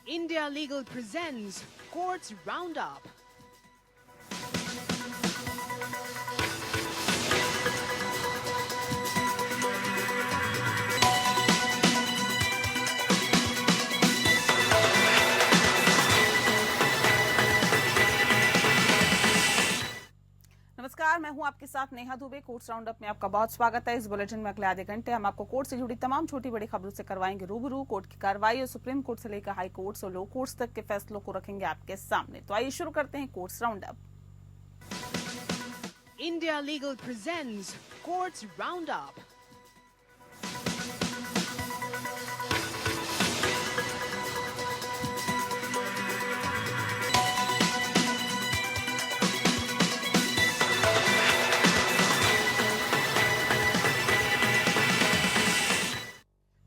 India Legal presents Courts Roundup. नमस्कार, मैं हूं आपके साथ नेहा दुबे। कोर्ट्स राउंडअप में आपका बहुत स्वागत है। इस बुलेटिन में अगले आधे घंटे हम आपको कोर्ट से जुड़ी तमाम छोटी बड़ी खबरों से करवाएंगे रूबरू। कोर्ट की कार्रवाई और सुप्रीम कोर्ट से लेकर हाई कोर्ट्स और लो कोर्ट्स तक के फैसलों को रखेंगे आपके सामने। तो आइए शुरू करते हैं courts roundup. India Legal presents Courts Roundup.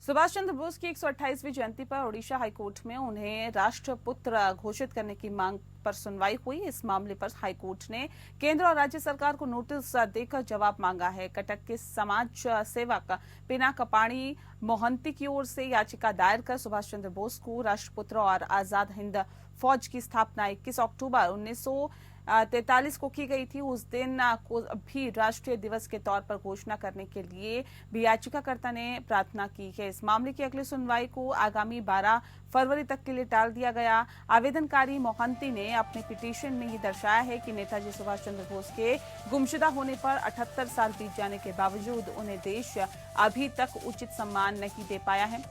Subhash Chandra Bose की 128वीं जयंती पर ओडिशा हाईकोर्ट में उन्हें राष्ट्रपुत्र घोषित करने की मांग पर सुनवाई हुई। इस मामले पर हाईकोर्ट ने केंद्र और राज्य सरकार को नोटिस देकर जवाब मांगा है। कटक के समाज सेवक पिनाकपाणी मोहंती की ओर से याचिका दायर कर सुभाष चंद्र बोस को राष्ट्रपुत्र और आजाद हिंद फौज की स्थापना 21 अक्टूबर 1943 को की गई थी। उस दिन को भी राष्ट्रीय दिवस के तौर पर घोषणा करने के लिए भी याचिकाकर्ता ने प्रार्थना की है। इस मामले की अगली सुनवाई को आगामी 12 फरवरी तक के लिए टाल दिया गया। आवेदनकारी मोहंती ने अपने पिटीशन में ये दर्शाया है कि नेताजी सुभाष चंद्र बोस के गुमशुदा होने पर 78 साल बीत जाने के बावजूद उन्हें देश अभी तक उचित सम्मान नहीं दे पाया है।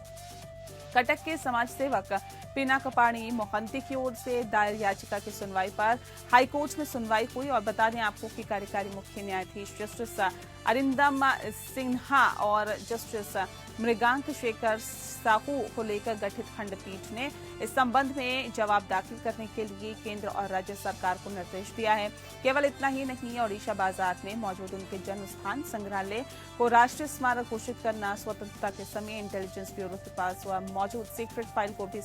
कटक के समाज सेवक पिनाकपाणी मोहंती की ओर से दायर याचिका की सुनवाई पर हाईकोर्ट में सुनवाई हुई। और बता दें आपको कि कार्यकारी मुख्य न्यायाधीश जस्टिस अरिंदम सिन्हा और जस्टिस मृगांक शेखर साहू को लेकर गठित खंडपीठ ने इस संबंध में जवाब दाखिल करने के लिए केंद्र और राज्य सरकार को निर्देश दिया है। केवल इतना ही नहीं, ओडिशा बाजार में मौजूद उनके जन्म स्थान संग्रहालय को राष्ट्रीय स्मारक घोषित करना, स्वतंत्रता के समय इंटेलिजेंस ब्यूरो के पास मौजूद सीक्रेट फाइल को भी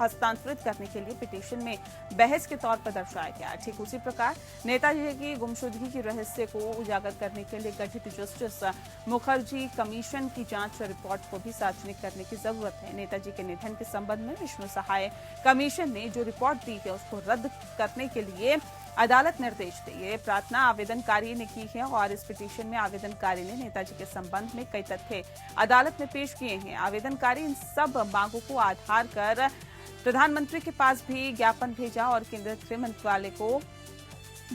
हस्तांतरित करने के लिए पिटीशन में बहस के तौर पर दर्शाया गया। ठीक उसी प्रकार नेताजी की गुमशुदगी के रहस्य को उजागर करने के लिए गठित जस्टिस मुखर्जी कमीशन की जांच रिपोर्ट को भी सार्वजनिक करने की जरूरत है। नेताजी के निधन के संबंध में विष्णु सहाय कमीशन ने जो रिपोर्ट दी है उसको रद्द करने के लिए अदालत निर्देश दी। ये प्रार्थना आवेदनकारी ने की है और इस पिटीशन में आवेदनकारी ने नेताजी के संबंध में कई तथ्य अदालत में पेश किए हैं। आवेदनकारी इन सब मांगों को आधार कर प्रधानमंत्री के पास भी ज्ञापन भेजा और केंद्रीय गृह मंत्रालय को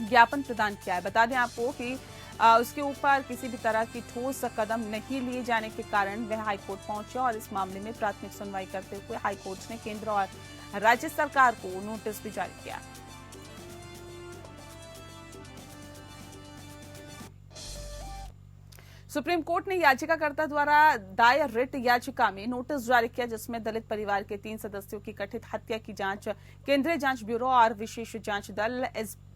ज्ञापन प्रदान किया है। बता दें आपको कि उसके ऊपर किसी भी तरह की ठोस कदम नहीं लिए जाने के कारण वह हाईकोर्ट पहुंचे और इस मामले में प्राथमिक सुनवाई करते हुए हाईकोर्ट ने केंद्र और राज्य सरकार को नोटिस भी जारी किया। सुप्रीम कोर्ट ने याचिकाकर्ता द्वारा दायर रिट याचिका में नोटिस जारी किया, जिसमें दलित परिवार के 3 सदस्यों की कथित हत्या की जांच केंद्रीय जांच ब्यूरो और विशेष जांच दल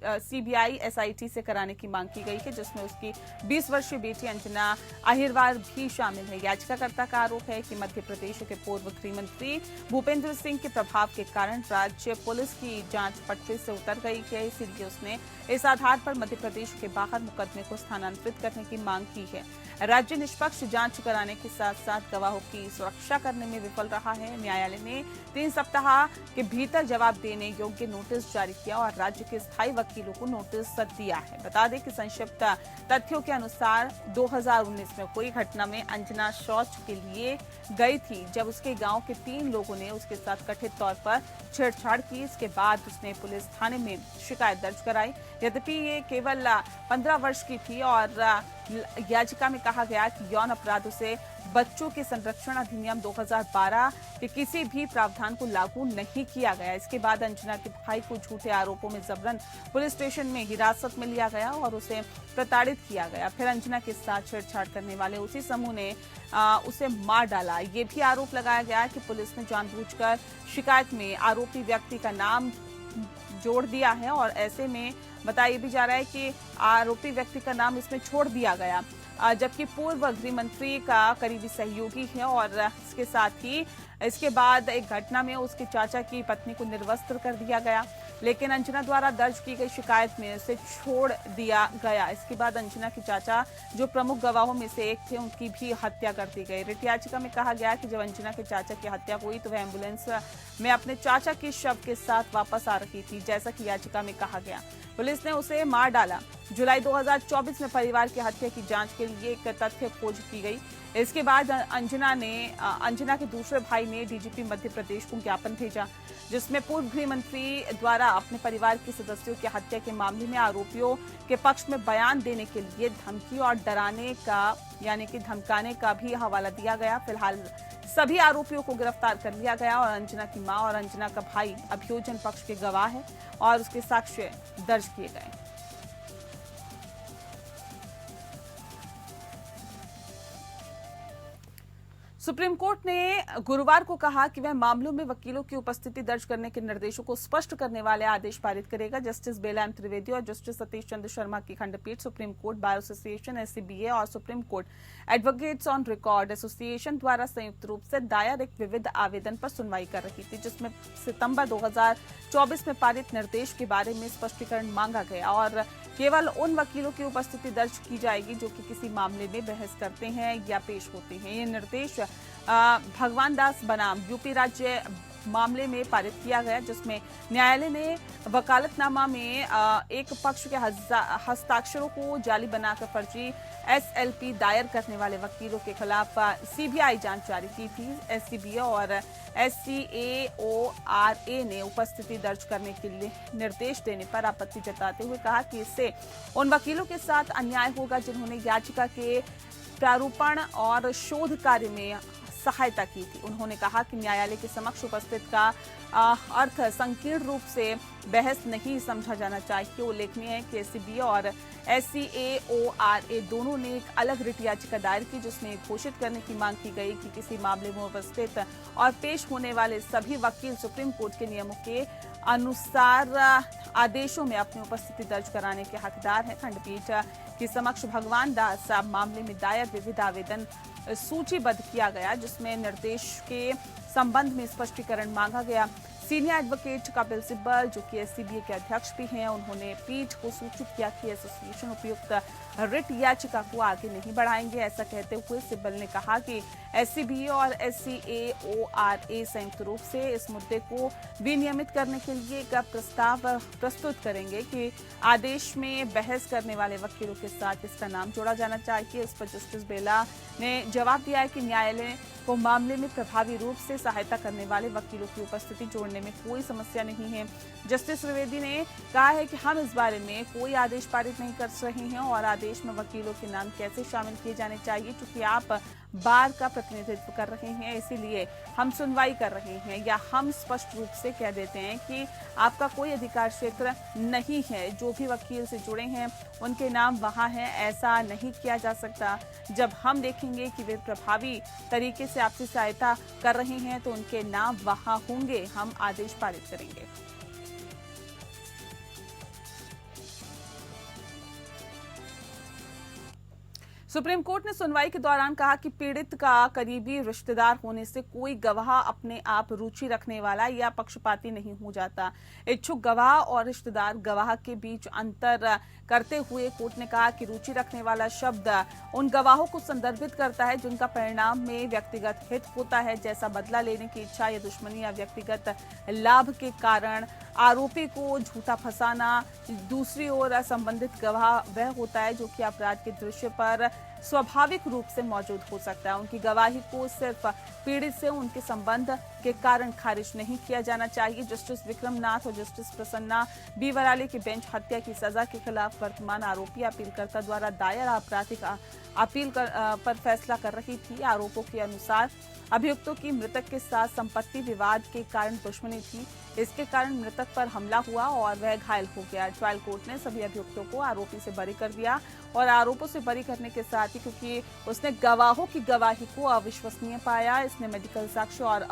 सीबीआई एसआईटी से कराने की मांग की गई है, जिसमें उसकी 20 वर्षीय बेटी अंजना अहिरवार भी शामिल है। याचिकाकर्ता का आरोप है कि मध्य प्रदेश के पूर्व गृह मंत्री भूपेंद्र सिंह के प्रभाव के कारण राज्य पुलिस की जांच पटरी से उतर गई है, इसीलिए उसने इस आधार पर मध्य प्रदेश के बाहर मुकदमे को स्थानांतरित करने की मांग की है। राज्य निष्पक्ष जांच कराने के साथ साथ गवाहों की सुरक्षा करने में विफल रहा है। न्यायालय ने 3 सप्ताह के भीतर जवाब देने योग्य नोटिस जारी किया और राज्य के स्थायी वकीलों को नोटिस दिया है। बता दें कि संक्षिप्त तथ्यों के अनुसार 2019 में कोई घटना में अंजना शौच के लिए गई थी, जब उसके गांव के 3 लोगों ने उसके साथ कथित तौर पर छेड़छाड़ की। इसके बाद उसने पुलिस थाने में शिकायत दर्ज कराई। यद्यपि ये केवल 15 वर्ष की थी और याचिका में कहा गया कि यौन अपराधों से बच्चों के संरक्षण अधिनियम 2012 के किसी भी प्रावधान को लागू नहीं किया गया। इसके बाद अंजना के भाई को झूठे आरोपों में जबरन पुलिस स्टेशन में हिरासत में लिया गया और उसे प्रताड़ित किया गया। फिर अंजना के साथ छेड़छाड़ करने वाले उसी समूह ने उसे मार डाला। ये भी आरोप लगाया गया कि पुलिस ने जानबूझकर शिकायत में आरोपी व्यक्ति का नाम जोड़ दिया है और ऐसे में बताया भी जा रहा है कि आरोपी व्यक्ति का नाम इसमें छोड़ दिया गया, जबकि पूर्व गृह मंत्री का करीबी सहयोगी है। और इसके साथ ही इसके बाद एक घटना में उसके चाचा की पत्नी को निर्वस्त्र कर दिया गया। लेकिन अंजना द्वारा दर्ज की गई शिकायत में उसे छोड़ दिया गया। इसके बाद अंजना के चाचा, जो प्रमुख गवाहों में से एक थे, उनकी भी हत्या कर दी गई। रिट याचिका में कहा गया कि जब अंजना के चाचा की हत्या हुई तो वह एम्बुलेंस में अपने चाचा के शव के साथ वापस आ रही थी, जैसा कि याचिका में कहा गया। पुलिस ने उसे मार डाला। जुलाई 2024 में परिवार की हत्या की जांच के लिए एक तथ्य खोज की गई। इसके बाद अंजना के दूसरे भाई ने डीजीपी मध्य प्रदेश को ज्ञापन भेजा, जिसमें पूर्व गृह मंत्री द्वारा अपने परिवार के सदस्यों की हत्या के मामले में आरोपियों के पक्ष में बयान देने के लिए धमकी और डराने का यानी कि धमकाने का भी हवाला दिया गया। फिलहाल सभी आरोपियों को गिरफ्तार कर लिया गया और अंजना की मां और अंजना का भाई अभियोजन पक्ष के गवाह है और उसके साक्ष्य दर्ज किए गए। सुप्रीम कोर्ट ने गुरुवार को कहा कि वह मामलों में वकीलों की उपस्थिति दर्ज करने के निर्देशों को स्पष्ट करने वाले आदेश पारित करेगा। जस्टिस बेला एम त्रिवेदी और जस्टिस सतीश चंद्र शर्मा की खंडपीठ supreme court bar association SCBA और supreme court advocates on record association द्वारा संयुक्त रूप से दायर एक विविध आवेदन पर सुनवाई कर रही थी, जिसमें सितंबर 2024 में पारित निर्देश के बारे में स्पष्टीकरण मांगा गया और केवल उन वकीलों की उपस्थिति दर्ज की जाएगी जो कि किसी मामले में बहस करते हैं या पेश होते हैं। ये निर्देश भगवान दास बनाम यूपी राज्य मामले में पारित किया गया, जिसमें न्यायालय ने वकालतनामा में एक पक्ष के हस्ताक्षरों को जाली बनाकर फर्जी एसएलपी दायर करने वाले वकीलों के खिलाफ सीबीआई जांच जारी की थी। एससीबीए और एससीएओआरए ने उपस्थिति दर्ज करने के लिए निर्देश देने पर आपत्ति जताते हुए कहा कि इससे उन वकीलों के साथ अन्याय होगा जिन्होंने याचिका के प्रारूपण और शोध कार्य में सहायता की थी। उन्होंने कहा कि न्यायालय के समक्ष उपस्थित का अर्थ संकीर्ण रूप से बहस नहीं समझा जाना चाहिए। उल्लेखनीय है कि एससीबीए और एससीएओआरए दोनों ने एक अलग रिट याचिका दायर की, जिसमें घोषित करने की मांग की गई कि किसी मामले में उपस्थित और पेश होने वाले सभी वकील सुप्रीम कोर्ट के नियमों के अनुसार आदेशों में अपनी उपस्थिति दर्ज कराने के हकदार हैं। खंडपीठ के समक्ष भगवान दास मामले में दायर विविध आवेदन सूचीबद्ध किया गया, जिसमें निर्देश के संबंध में स्पष्टीकरण मांगा गया। सीनियर एडवोकेट कपिल सिब्बल, जो कि एससीबीए के अध्यक्ष भी हैं, उन्होंने पीठ को सूचित किया कि एसोसिएशन उपयुक्त रिट याचिका को आगे नहीं बढ़ाएंगे। ऐसा कहते हुए सिब्बल ने कहा कि एससीबीए और एससीएओआरए संयुक्त रूप से इस मुद्दे को विनियमित करने के लिए एक प्रस्ताव प्रस्तुत करेंगे कि आदेश में बहस करने वाले वकीलों के साथ इसका नाम जोड़ा जाना चाहिए। इस पर जस्टिस बेला ने जवाब दिया है कि न्यायालय को मामले में प्रभावी रूप से सहायता करने वाले वकीलों की उपस्थिति जोड़ने में कोई समस्या नहीं है। जस्टिस त्रिवेदी ने कहा है कि हम इस बारे में कोई आदेश पारित नहीं कर रहे हैं और आदेश में वकीलों के नाम कैसे शामिल किए जाने चाहिए, क्योंकि आप बार का प्रतिनिधित्व कर रहे हैं, इसीलिए हम सुनवाई कर रहे हैं, या हम स्पष्ट रूप से कह देते हैं कि आपका कोई अधिकार क्षेत्र नहीं है। जो भी वकील से जुड़े हैं उनके नाम वहां हैं, ऐसा नहीं किया जा सकता। जब हम देखेंगे कि वे प्रभावी तरीके से आपसी सहायता कर रहे हैं तो उनके नाम वहां होंगे, हम आदेश पारित करेंगे। सुप्रीम कोर्ट ने सुनवाई के दौरान कहा कि पीड़ित का करीबी रिश्तेदार होने से कोई गवाह अपने आप रुचि रखने वाला या पक्षपाती नहीं हो जाता। इच्छुक गवाह और रिश्तेदार गवाह के बीच अंतर करते हुए कोर्ट ने कहा कि रुचि रखने वाला शब्द उन गवाहों को संदर्भित करता है जिनका परिणाम में व्यक्तिगत हित होता है, जैसा बदला लेने की इच्छा या दुश्मनी या व्यक्तिगत लाभ के कारण आरोपी को झूठा फंसाना। दूसरी ओर संबंधित गवाह वह होता है जो कि अपराध के दृश्य पर स्वाभाविक रूप से मौजूद हो सकता है। उनकी गवाही को सिर्फ पीड़ित से उनके संबंध के कारण खारिज नहीं किया जाना चाहिए। जस्टिस विक्रम नाथ और जस्टिस प्रसन्ना बी वराले की बेंच हत्या की सजा के खिलाफ वर्तमान आरोपी अपीलकर्ता द्वारा दायर आपराधिक अपील पर फैसला कर रही थी। आरोपों के अनुसार अभियुक्तों की मृतक के साथ संपत्ति विवाद के कारण दुश्मनी थी, इसके कारण मृतक पर हमला हुआ और वह घायल हो गया। ट्रायल कोर्ट ने सभी अभियुक्तों को आरोपी से बरी कर दिया और आरोपों से बरी करने के साथ ही क्योंकि उसने गवाहों की गवाही को अविश्वसनीय पाया, इसने मेडिकल साक्ष्य और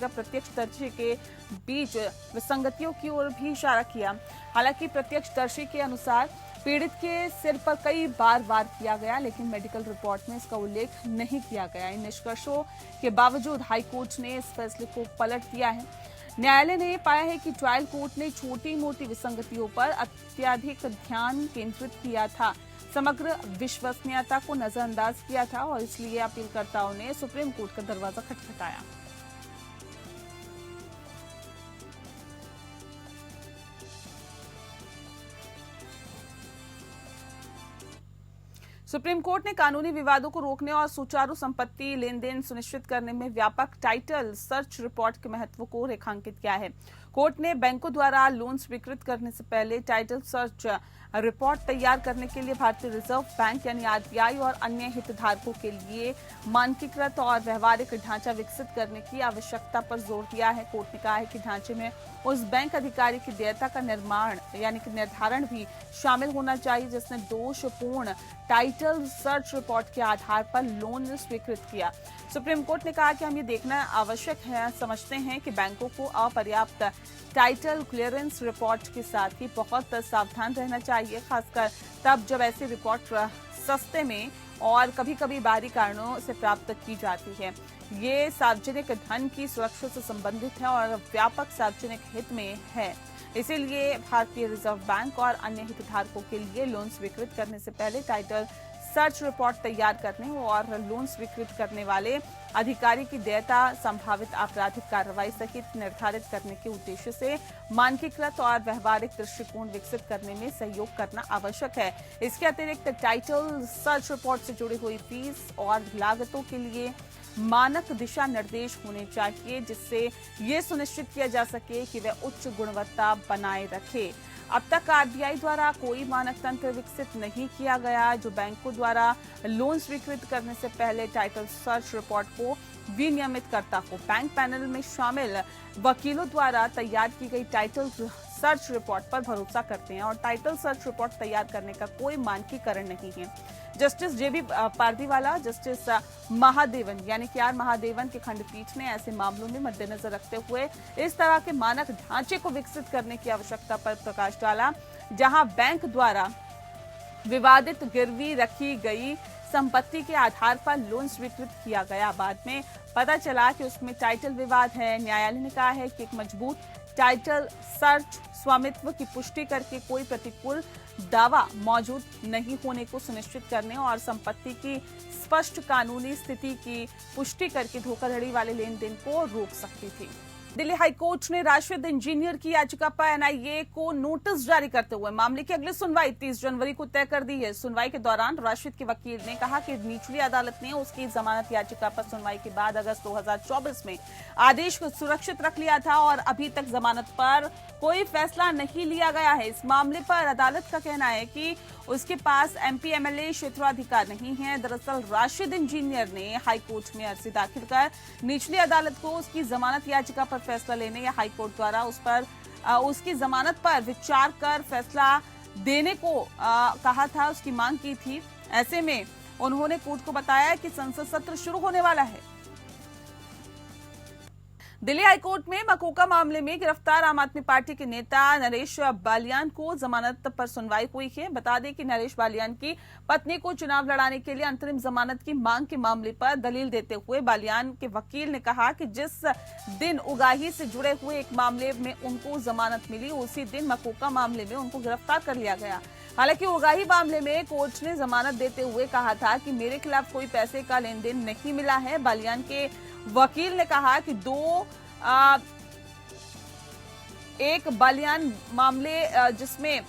प्रत्यक्षदर्शी के बीच विसंगतियों की ओर भी इशारा किया। हालांकि प्रत्यक्षदर्शी के अनुसार पीड़ित के सिर पर कई बार वार किया गया, लेकिन मेडिकल रिपोर्ट में इसका उल्लेख नहीं किया गया। इन निष्कर्षों के बावजूद हाईकोर्ट ने इस फैसले को पलट दिया है। न्यायालय ने पाया है कि ट्रायल कोर्ट ने छोटी मोटी विसंगतियों पर अत्यधिक ध्यान केंद्रित किया था, समग्र विश्वसनीयता को नजरअंदाज किया था और इसलिए अपीलकर्ताओं ने सुप्रीम कोर्ट का दरवाजा खटखटाया। सुप्रीम कोर्ट ने कानूनी विवादों को रोकने और सुचारू संपत्ति लेन देन सुनिश्चित करने में व्यापक टाइटल सर्च रिपोर्ट के महत्व को रेखांकित किया है। कोर्ट ने बैंकों द्वारा लोन स्वीकृत करने से पहले टाइटल सर्च रिपोर्ट तैयार करने के लिए भारतीय रिजर्व बैंक यानी आरबीआई और अन्य हितधारकों के लिए मानकीकृत और व्यवहारिक ढांचा विकसित करने की आवश्यकता पर जोर दिया है। कोर्ट ने कहा है कि ढांचे में उस बैंक अधिकारी की देयता का निर्माण यानी कि निर्धारण भी शामिल होना चाहिए जिसने दोषपूर्ण टाइटल सर्च रिपोर्ट के आधार पर लोन स्वीकृत किया। सुप्रीम कोर्ट ने कहा कि हम ये देखना आवश्यक है, समझते हैं कि बैंकों को अपर्याप्त टाइटल क्लियरेंस रिपोर्ट के साथ ही बहुत सावधान रहना चाहिए, खासकर तब जब ऐसी रिपोर्ट सस्ते में और कभी-कभी बाहरी कारणों से प्राप्त की जाती है। ये सार्वजनिक धन की सुरक्षा से संबंधित है और व्यापक सार्वजनिक हित में है। इसीलिए भारतीय रिजर्व बैंक और अन्य हितधारकों के लिए लोन स्वीकृत करने से पहले टाइटल सर्च रिपोर्ट तैयार करने और लोन स्वीकृत करने वाले अधिकारी की देयता, संभावित आपराधिक कार्रवाई सहित निर्धारित करने के उद्देश्य से मानकीकृत और व्यवहारिक दृष्टिकोण विकसित करने में सहयोग करना आवश्यक है। इसके अतिरिक्त टाइटल सर्च रिपोर्ट से जुड़ी हुई फीस और लागतों के लिए मानक दिशा निर्देश होने चाहिए, जिससे ये सुनिश्चित किया जा सके कि वे उच्च गुणवत्ता बनाए रखे। अब तक आरबीआई द्वारा कोई मानक तंत्र विकसित नहीं किया गया जो बैंकों द्वारा लोन स्वीकृत करने से पहले टाइटल सर्च रिपोर्ट को विनियमित करता हो। बैंक पैनल में शामिल वकीलों द्वारा तैयार की गई टाइटल सर्च रिपोर्ट पर भरोसा करते हैं और टाइटल सर्च रिपोर्ट तैयार करने का कोई मानकीकरण नहीं है। जस्टिस जेबी पारदीवाला, जस्टिस महादेवन यानी कि आर महादेवन की खंडपीठ ने ऐसे मामलों में मद्देनजर रखते हुए इस तरह के मानक ढांचे को विकसित करने की आवश्यकता पर प्रकाश डाला, जहां बैंक द्वारा विवादित गिरवी रखी गई संपत्ति के आधार पर लोन स्वीकृत किया गया। बाद में पता चला कि उसमें टाइटल विवाद है। न्यायालय ने कहा है कि एक मजबूत टाइटल सर्च स्वामित्व की पुष्टि करके कोई प्रतिकूल दावा मौजूद नहीं होने को सुनिश्चित करने और संपत्ति की स्पष्ट कानूनी स्थिति की पुष्टि करके धोखाधड़ी वाले लेन देन को रोक सकती थी। दिल्ली हाईकोर्ट ने राशिद इंजीनियर की याचिका पर एनआईए को नोटिस जारी करते हुए मामले की अगली सुनवाई 30 जनवरी को तय कर दी है। सुनवाई के दौरान राशिद के वकील ने कहा कि निचली अदालत ने उसकी जमानत याचिका पर सुनवाई के बाद अगस्त 2024 में आदेश को सुरक्षित रख लिया था और अभी तक जमानत पर कोई फैसला नहीं लिया गया है। इस मामले पर अदालत का कहना है कि उसके पास एमपी एमएलए क्षेत्राधिकार नहीं है। दरअसल राशिद इंजीनियर ने हाईकोर्ट में अर्जी दाखिल कर निचली अदालत को उसकी जमानत याचिका पर फैसला लेने या हाईकोर्ट द्वारा उस पर उसकी जमानत पर विचार कर फैसला देने को कहा था, उसकी मांग की थी। ऐसे में उन्होंने कोर्ट को बताया कि संसद सत्र शुरू होने वाला है। दिल्ली हाईकोर्ट में मकोका मामले में गिरफ्तार आम आदमी पार्टी के नेता नरेश बालियान को जमानत पर सुनवाई हुई है। बता दें कि नरेश बालियान की पत्नी को चुनाव लड़ाने के लिए अंतरिम जमानत की मांग के मामले पर दलील देते हुए बालियान के वकील ने कहा कि जिस दिन उगाही से जुड़े हुए एक मामले में उनको जमानत मिली, उसी दिन मकोका मामले में उनको गिरफ्तार कर लिया गया। हालांकि उगाही मामले में कोर्ट ने जमानत देते हुए कहा था कि मेरे खिलाफ कोई पैसे का लेन देन नहीं मिला है। बालियान के वकील ने कहा कि एक बालियान मामले जिसमें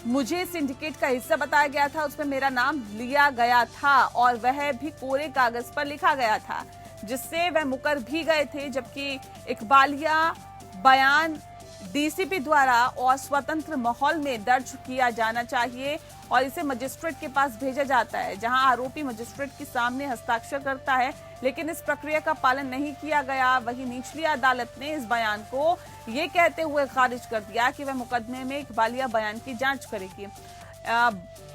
मुझे सिंडिकेट का हिस्सा बताया गया था, उसमें मेरा नाम लिया गया था और वह भी कोरे कागज पर लिखा गया था, जिससे वह मुकर भी गए थे। जबकि इकबालिया बयान डीसीपी द्वारा और स्वतंत्र माहौल में दर्ज किया जाना चाहिए और इसे मजिस्ट्रेट के पास भेजा जाता है, जहां आरोपी मजिस्ट्रेट के सामने हस्ताक्षर करता है, लेकिन इस प्रक्रिया का पालन नहीं किया गया। वहीं निचली अदालत ने इस बयान को ये कहते हुए खारिज कर दिया कि वह मुकदमे में इकबालिया बयान की जांच करेगी।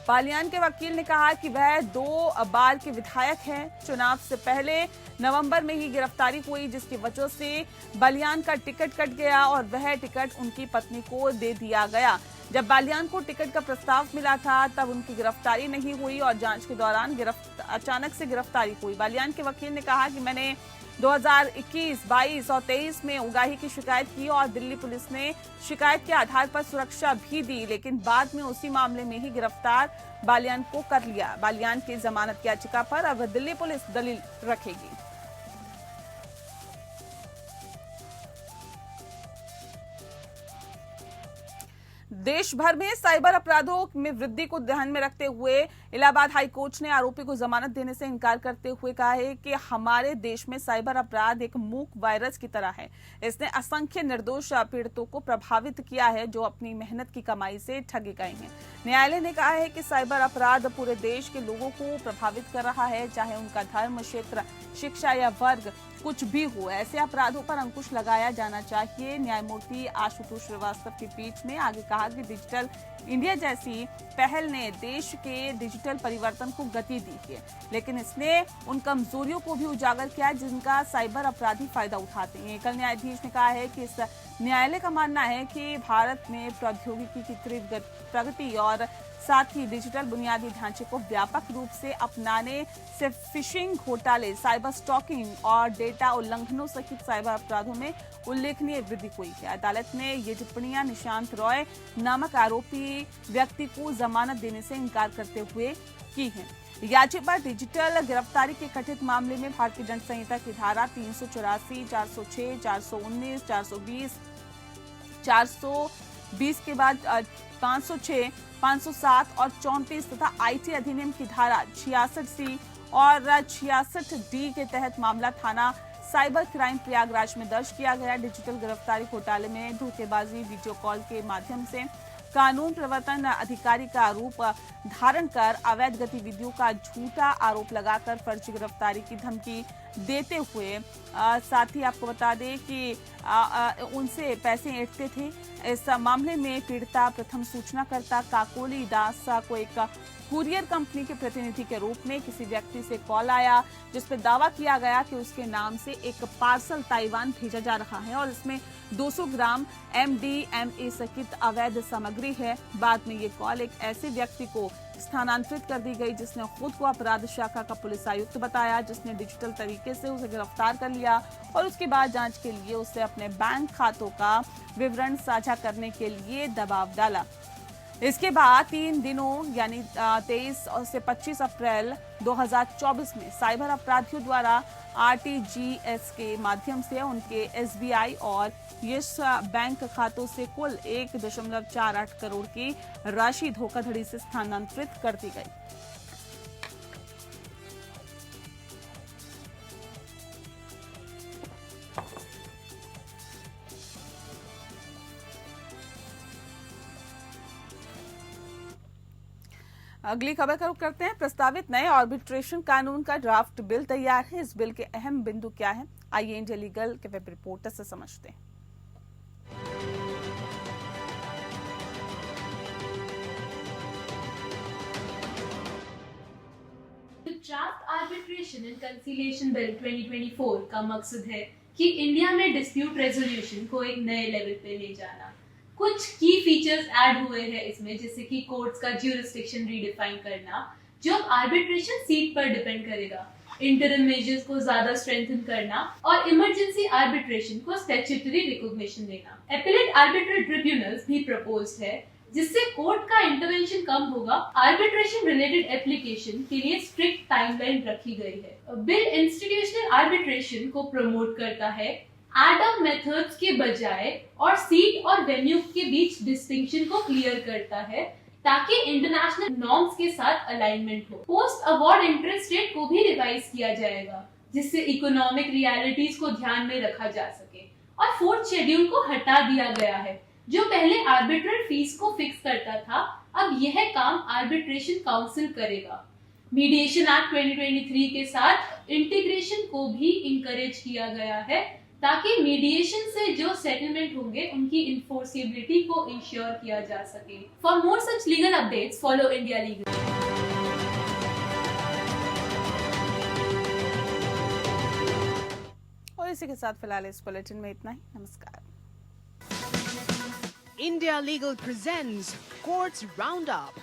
बालियान के वकील ने कहा कि वह 2 बार के विधायक हैं। चुनाव से पहले नवंबर में ही गिरफ्तारी हुई, जिसकी वजह से बालियान का टिकट कट गया और वह टिकट उनकी पत्नी को दे दिया गया। जब बालियान को टिकट का प्रस्ताव मिला था तब उनकी गिरफ्तारी नहीं हुई और जांच के दौरान अचानक से गिरफ्तारी हुई। बालियान के वकील ने कहा कि मैंने 2021, 22 और 23 में उगाही की शिकायत की और दिल्ली पुलिस ने शिकायत के आधार पर सुरक्षा भी दी, लेकिन बाद में उसी मामले में ही गिरफ्तार बालियान को कर लिया। बालियान की जमानत याचिका पर अब दिल्ली पुलिस दलील रखेगी। देश भर में साइबर अपराधों में वृद्धि को ध्यान में रखते हुए इलाहाबाद हाई कोर्ट ने आरोपी को जमानत देने से इनकार करते हुए कहा है कि हमारे देश में साइबर अपराध एक मूक वायरस की तरह है। इसने असंख्य निर्दोष पीड़ितों को प्रभावित किया है जो अपनी मेहनत की कमाई से ठगे गए हैं। न्यायालय ने कहा है कि साइबर अपराध पूरे देश के लोगों को प्रभावित कर रहा है, चाहे उनका धर्म, क्षेत्र, शिक्षा या वर्ग कुछ भी हो। ऐसे अपराधों पर अंकुश लगाया जाना चाहिए। न्यायमूर्ति आशुतोष श्रीवास्तव की पीठ ने आगे कहा कि डिजिटल इंडिया जैसी पहल ने देश के डिजिटल परिवर्तन को गति दी है, लेकिन इसने उन कमजोरियों को भी उजागर किया जिनका साइबर अपराधी फायदा उठाते हैं। एकल न्यायाधीश ने कहा है कि इस न्यायालय का मानना है कि भारत में प्रौद्योगिकी की तीव्र प्रगति और साथ ही डिजिटल बुनियादी ढांचे को व्यापक रूप से अपनाने से फिशिंग घोटाले, साइबर स्टॉकिंग और डेटा उल्लंघनों सहित साइबर अपराधों में उल्लेखनीय वृद्धि हुई है। अदालत ने ये टिप्पणियां निशांत रॉय नामक आरोपी व्यक्ति को जमानत देने से इनकार करते हुए की हैं। याचिका पर डिजिटल गिरफ्तारी के कथित मामले में भारतीय दंड संहिता की धारा 384, 406, 419, 420, 420 के बाद 506, 507 और 34 तथा आईटी अधिनियम की धारा 66C और 66D के तहत मामला थाना साइबर क्राइम प्रयागराज में दर्ज किया गया। डिजिटल गिरफ्तारी घोटाले में धोखेबाजी, वीडियो कॉल के माध्यम से कानून प्रवर्तन अधिकारी का रूप धारण कर अवैध गतिविधियों का झूठा आरोप लगाकर फर्जी गिरफ्तारी की धमकी देते हुए साथ ही आपको बता दें कि उनसे पैसे ऐंठते थे। इस मामले में पीड़िता प्रथम सूचनाकर्ता काकोली दास को एक कुरियर कंपनी के प्रतिनिधि के रूप में किसी व्यक्ति से कॉल आया जिसमें दावा किया गया कि उसके नाम से एक पार्सल ताइवान भेजा जा रहा है और इसमें 200 ग्राम MDMA सहित अवैध सामग्री है। बाद में ये कॉल एक ऐसे व्यक्ति को स्थानांतरित कर दी गई जिसने खुद को अपराध शाखा का पुलिस आयुक्त बताया, जिसने डिजिटल तरीके से उसे गिरफ्तार कर लिया और उसके बाद जांच के लिए उसे अपने बैंक खातों का विवरण साझा करने के लिए दबाव डाला। इसके बाद 3 दिनों यानी 23 से 25 अप्रैल 2024 में साइबर अपराधियों द्वारा RTGS के माध्यम से उनके SBI और यस बैंक खातों से कुल 1.48 करोड़ की राशि धोखाधड़ी से स्थानांतरित कर दी गई। अगली खबर का रुख करते हैं। प्रस्तावित नए आर्बिट्रेशन कानून का ड्राफ्ट बिल तैयार है। इस बिल के अहम बिंदु क्या है, आइए इंडिया लीगल के वेब रिपोर्टर से समझते हैं। Draft arbitration and conciliation bill 2024 का मकसद है कि इंडिया में डिस्प्यूट रेजोल्यूशन को एक नए लेवल पे ले जाना। कुछ की फीचर्स ऐड हुए हैं इसमें, जैसे कि कोर्ट्स का ज्यूरिसडिक्शन रीडिफाइन करना जो अब आर्बिट्रेशन सीट पर डिपेंड करेगा, इंटरिम मेजर्स को ज्यादा स्ट्रेंथन करना और इमरजेंसी आर्बिट्रेशन को स्टैट्यूटरी रिकॉग्निशन देना। एपेलेट आर्बिट्रेट ट्रिब्यूनल्स भी प्रपोज्ड है जिससे कोर्ट का इंटरवेंशन कम होगा। आर्बिट्रेशन रिलेटेड एप्लीकेशन के लिए स्ट्रिक्ट टाइमलाइन रखी गई है। बिल इंस्टीट्यूशनल आर्बिट्रेशन को प्रमोट करता है एडम मेथड्स के बजाय और सीट और वेन्यू के बीच डिस्टिंक्शन को क्लियर करता है ताकि इंटरनेशनल नॉर्म्स के साथ अलाइनमेंट हो। पोस्ट अवार्ड इंटरेस्ट रेट को भी रिवाइज किया जाएगा जिससे इकोनॉमिक रियलिटीज को ध्यान में रखा जा सके। और 4th शेड्यूल को हटा दिया गया है जो पहले आर्बिट्रेट फीस को फिक्स करता था, अब यह काम आर्बिट्रेशन काउंसिल करेगा। मीडिएशन एक्ट 2023 के साथ इंटीग्रेशन को भी इंकरेज किया गया है ताकि मीडिएशन से जो सेटलमेंट होंगे उनकी इन्फोर्सेबिलिटी को इंश्योर किया जा सके। For more such legal updates follow India legal. और इसी के साथ फिलहाल इस बुलेटिन में इतना ही। नमस्कार। India Legal presents Courts Roundup.